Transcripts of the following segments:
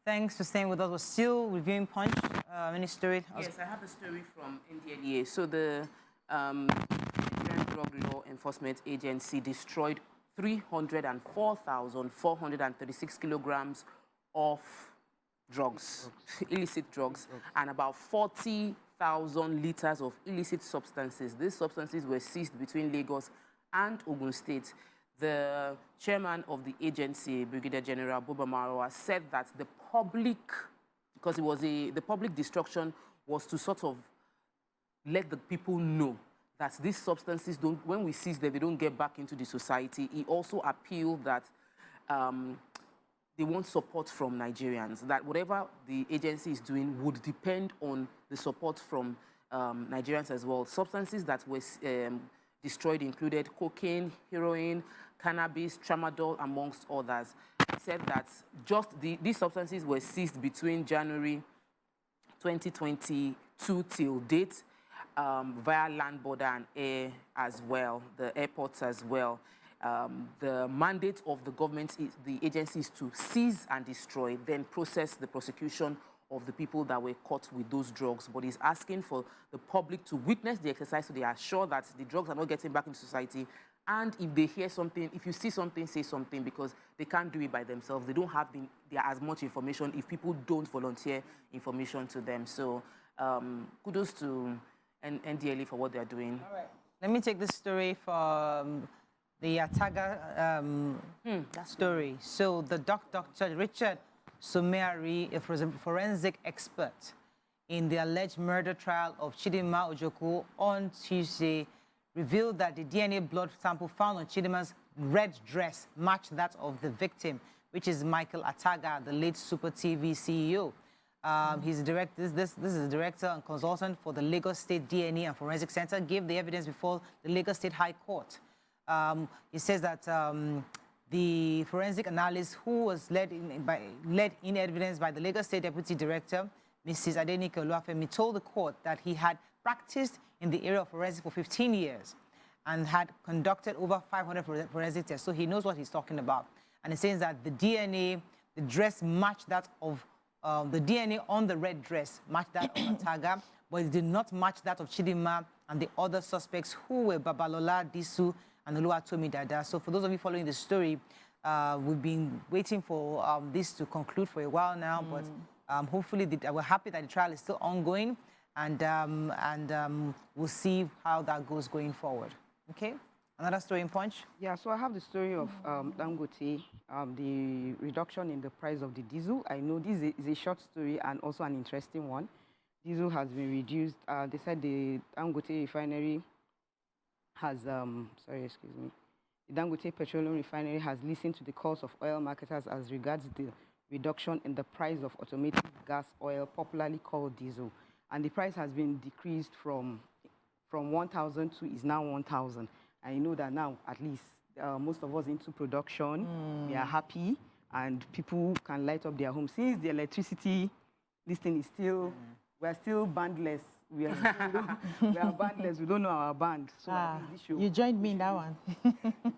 Thanks for staying with us. We're still reviewing Punch. Any story? Yes, I have a story from NDLEA. So the Nigerian Drug Law Enforcement Agency destroyed 304,436 kilograms of drugs, illicit drugs, and about 40,000 liters of illicit substances. These substances were seized between Lagos and Ogun State. The chairman of the agency, Brigadier General Buba Marwa, said that the public, because the public destruction was to sort of let the people know that these substances don't, when we seize them, they don't get back into the society. He also appealed that they want support from Nigerians, that whatever the agency is doing would depend on the support from Nigerians as well. Substances that were destroyed included cocaine, heroin, cannabis, tramadol, amongst others. He said that just these substances were seized between January 2022 till date via land, border, and air as well, the airports as well. The mandate of the government, the agency, is to seize and destroy, then process the prosecution of the people that were caught with those drugs. But he's asking for the public to witness the exercise so they are sure that the drugs are not getting back into society. And if they hear something, if you see something, say something, because they can't do it by themselves. They don't have as much information if people don't volunteer information to them. So kudos to NDLE for what they're doing. All right. Let me take this story from the Ataga story. So the Dr. Richard Someari, a forensic expert in the alleged murder trial of Chidima Ojoko on Tuesday, revealed that the DNA blood sample found on Chidima's red dress matched that of the victim, which is Michael Ataga, the late Super TV CEO. He's this is the director and consultant for the Lagos State DNA and Forensic Center, gave the evidence before the Lagos State High Court. He says that the forensic analyst, who was led in evidence by the Lagos State Deputy Director, Mrs. Adenike Oluwafemi, told the court that he had practiced in the area of forensics for 15 years and had conducted over 500 forensic tests, so he knows what he's talking about. And it says that the DNA, the dress matched that of, the DNA on the red dress matched that of Ataga, but it did not match that of Chidima and the other suspects, who were Babalola, Disu, and Oluwatomi Dada. So for those of you following the story, we've been waiting for this to conclude for a while now, but hopefully we're happy that the trial is still ongoing, and we'll see how that goes going forward. Okay? Another story in Punch? Yeah, so I have the story of Dangote, the reduction in the price of the diesel. I know this is a short story and also an interesting one. Diesel has been reduced. They said the Dangote Refinery has, the Dangote Petroleum Refinery has listened to the calls of oil marketers as regards the reduction in the price of automotive gas oil, popularly called diesel. And the price has been decreased from 1,000 to is now 1,000. And you know that now, at least, most of us into production, we are happy, and people can light up their homes. Since the electricity, this thing is still, we are still bandless. We are bandless. We don't know our band. So you joined me in that one.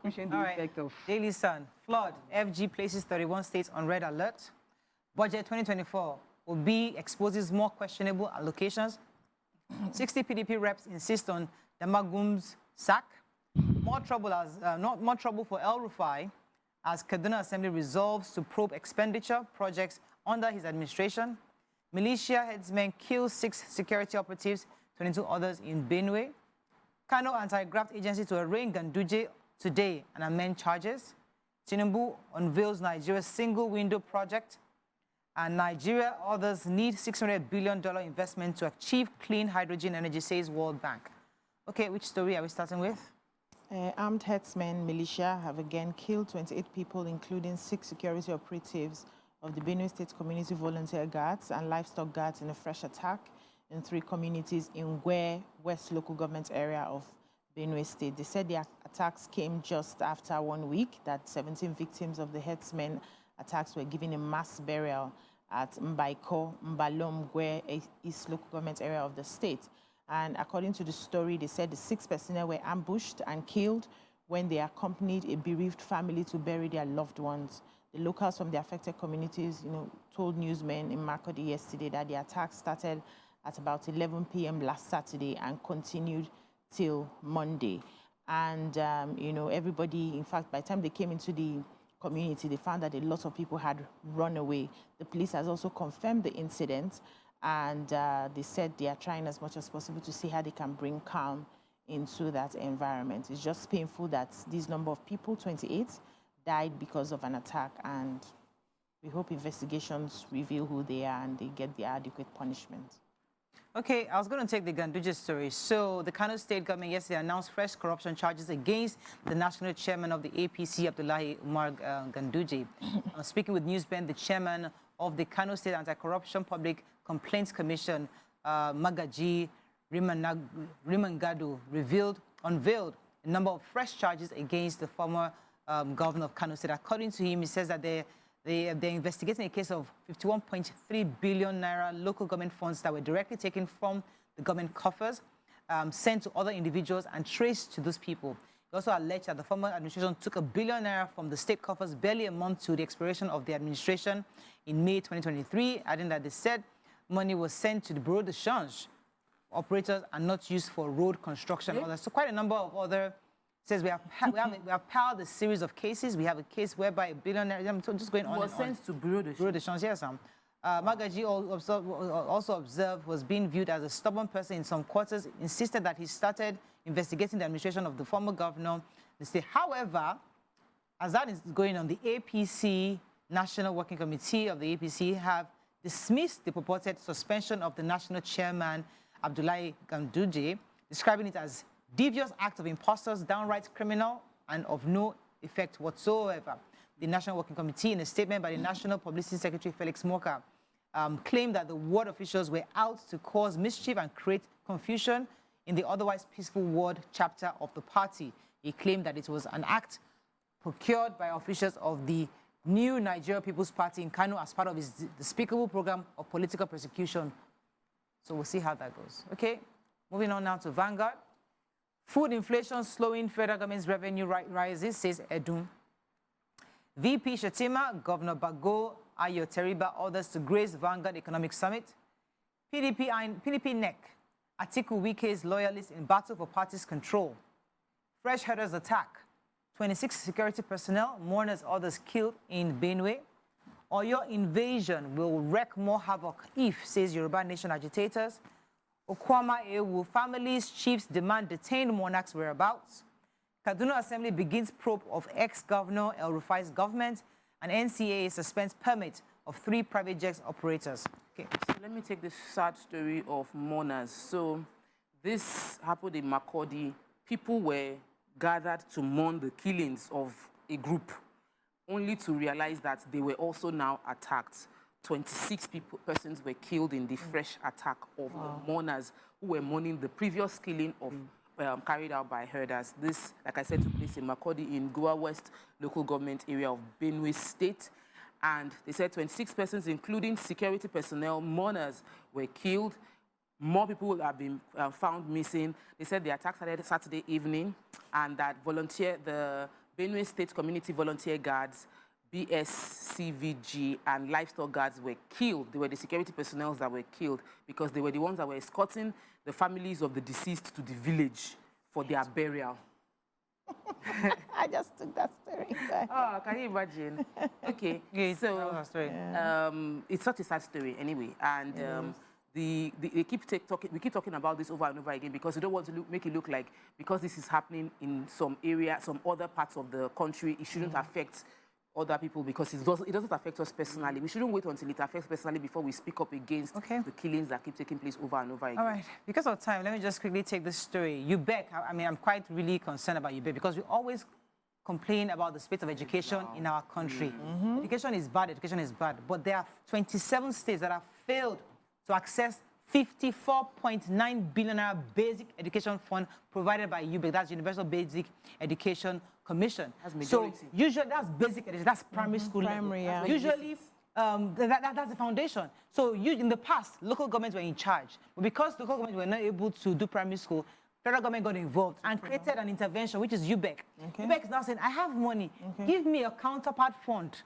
Pushing the effect of Daily Sun. Flood. FG places 31 states on red alert. Budget 2024. Obi exposes more questionable allocations. 60 PDP reps insist on Damagum's sack. More trouble for El Rufai as Kaduna Assembly resolves to probe expenditure projects under his administration. Militia headsmen kill 6 security operatives, 22 others in Benue. Kano Anti-Graft Agency to arraign Ganduje today and amend charges. Tinubu unveils Nigeria's single window project. And Nigeria, others need $600 billion investment to achieve clean hydrogen energy, says World Bank. Okay, which story are we starting with? Armed herdsmen, militia, have again killed 28 people, including 6 security operatives of the Benue State Community Volunteer Guards and Livestock Guards in a fresh attack in 3 communities in Gwe, West Local Government Area of Benue State. They said the attacks came just after 1 week that 17 victims of the herdsmen attacks were given a mass burial at Mbaiko, Mbalom, Gwe, East Local Government Area of the state. And according to the story, they said the 6 personnel were ambushed and killed when they accompanied a bereaved family to bury their loved ones. The locals from the affected communities, told newsmen in Makurdi yesterday that the attack started at about 11 p.m. last Saturday and continued till Monday. And, everybody, in fact, by the time they came into the community, they found that a lot of people had run away. The police has also confirmed the incident, and they said they are trying as much as possible to see how they can bring calm into that environment. It's just painful that this number of people, 28, died because of an attack, and we hope investigations reveal who they are and they get the adequate punishment. Okay, I was going to take the Ganduje story. So the Kano State government yesterday announced fresh corruption charges against the national chairman of the APC, Abdullahi Gandu. Speaking with Newsbend, the chairman of the Kano State Anti-Corruption Public Complaints Commission, Magaji Rimangadu, unveiled a number of fresh charges against the former governor of Kano State. According to him, he says that they're investigating a case of 51.3 billion naira local government funds that were directly taken from the government coffers, sent to other individuals and traced to those people. He also alleged that the former administration took $1 billion naira from the state coffers barely a month to the expiration of the administration in May 2023, adding that they said money was sent to the bureau de change operators and not used for road construction. Yeah. So quite a number of other. Says we have piled a series of cases. We have a case whereby a billionaire, just going on. Was sent to bureau de change. Bureau de change, yes. Magaji also observed was being viewed as a stubborn person in some quarters, insisted that he started investigating the administration of the former governor. They say, however, as that is going on, the APC, National Working Committee of the APC, have dismissed the purported suspension of the national chairman, Abdullahi Gandu, describing it as devious act of impostors, downright criminal, and of no effect whatsoever. The National Working Committee, in a statement by the National Publicity Secretary Felix Moka, claimed that the ward officials were out to cause mischief and create confusion in the otherwise peaceful ward chapter of the party. He claimed that it was an act procured by officials of the New Nigeria People's Party in Kano as part of his despicable program of political persecution. So we'll see how that goes. Okay, moving on now to Vanguard. Food inflation slowing federal government's revenue rises, says Edun. VP Shetima, Governor Bago, Ayo Teriba, others to grace Vanguard Economic Summit. PDP neck, Atiku Wike's loyalists in battle for party's control. Fresh herders attack, 26 security personnel, mourners, others killed in Benue. Or your invasion will wreak more havoc if, says Yoruba Nation agitators. Okwama Ewu, families, chiefs demand detained monarchs' whereabouts. Kaduna Assembly begins probe of ex-governor El Rufai's government, and NCAA suspends permit of 3 private jet operators. Okay. So let me take the sad story of mourners. So this happened in Makurdi. People were gathered to mourn the killings of a group, only to realize that they were also now attacked. 26 persons were killed in the fresh attack of the mourners who were mourning the previous killing of carried out by herders. This, like I said, took place in Makurdi in Goa West local government area of Benue State. And they said 26 persons, including security personnel, mourners, were killed. More people have been found missing. They said the attack started Saturday evening, and that the Benue State Community Volunteer Guards, BSCVG, and livestock guards were killed. They were the security personnel that were killed because they were the ones that were escorting the families of the deceased to the village for their burial. I just took that story. Oh, can you imagine? Okay, so it's such a sad story anyway, and we keep talking about this over and over again because we don't want to make it look like because this is happening in some area, some other parts of the country, it shouldn't affect other people because it doesn't affect us personally. We shouldn't wait until it affects personally before we speak up against the killings that keep taking place over and over again. All right. Because of time, let me just quickly take this story. UBEC, I mean, I'm quite really concerned about UBEC because we always complain about the state of education in our country. Education is bad, but there are 27 states that have failed to access 54.9 billion basic education fund provided by UBEC. That's Universal Basic Education Commission. So usually that's basic education, that's primary school level. Usually that's the foundation. So in the past, local governments were in charge. But because local governments were not able to do primary school, federal government got involved and created an intervention, which is UBEC. UBEC is now saying, I have money, give me a counterpart fund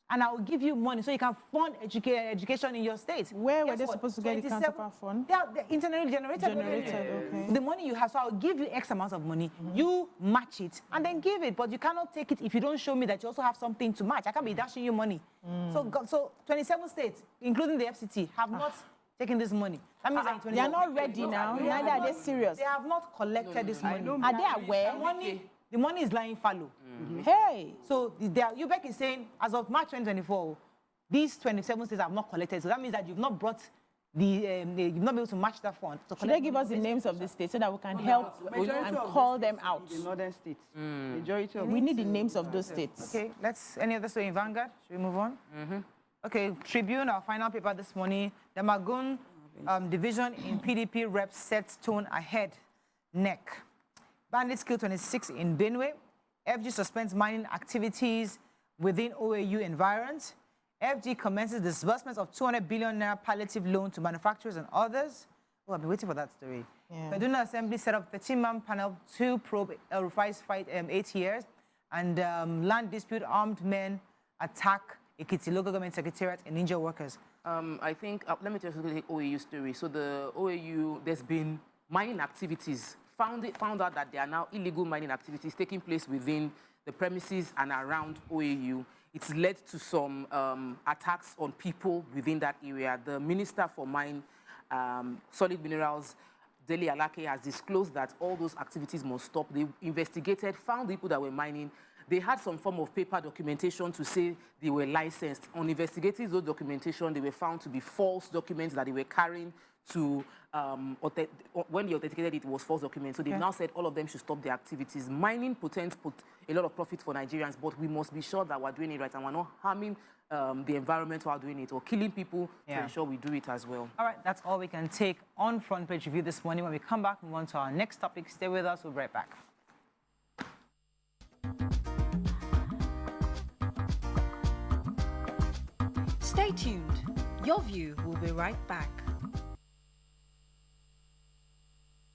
and I will give you money so you can fund education in your state. Where were Guess they what? supposed to get the 27 counterpart fund? They're internally generated. Okay. The money you have, so I'll give you X amount of money, you match it, and then give it. But you cannot take it if you don't show me that you also have something to match. I can't be dashing you money. So 27 states, including the FCT, have not taken this money. That means that in They are not ready now. Neither are they serious. They have not collected this money. Are they aware? The money is lying fallow. Hey. So UBEC is saying, as of March 2024, these 27 states have not collected. So that means that you've not brought you've not been able to match that fund. Should they give us the names of the states so that we can help and call them out? The northern states. Majority of We need the names of those states. Okay, any other story in Vanguard? Should we move on? Okay, Tribune, our final paper this morning. The Magun division in PDP reps sets tone ahead. Neck. Bandits kill 26 in Benue. FG suspends mining activities within OAU environs. FG commences disbursements of 200 billion naira palliative loan to manufacturers and others. Oh, I've been waiting for that story. Yeah. Kaduna Assembly set up 13-man panel to probe El Rufai's fight 8 years. And land dispute, armed men attack Ekiti local government secretariat and injure workers. I think, let me just take OAU story. So the OAU, there's been mining activities. Found out that there are now illegal mining activities taking place within the premises and around OAU. It's led to some attacks on people within that area. The Minister for Mine, Solid Minerals, Dele Alake, has disclosed that all those activities must stop. They investigated, found people that were mining. They had some form of paper documentation to say they were licensed. On investigating those documentation, they were found to be false documents that they were carrying to, when they authenticated it, was false documents. So they've now said all of them should stop their activities. Mining potentially put a lot of profit for Nigerians, but we must be sure that we're doing it right and we're not harming the environment while doing it or killing people to ensure we do it as well. All right, that's all we can take on Front Page Review this morning. When we come back, move on to our next topic. Stay with us. We'll be right back. Stay tuned. Your View will be right back.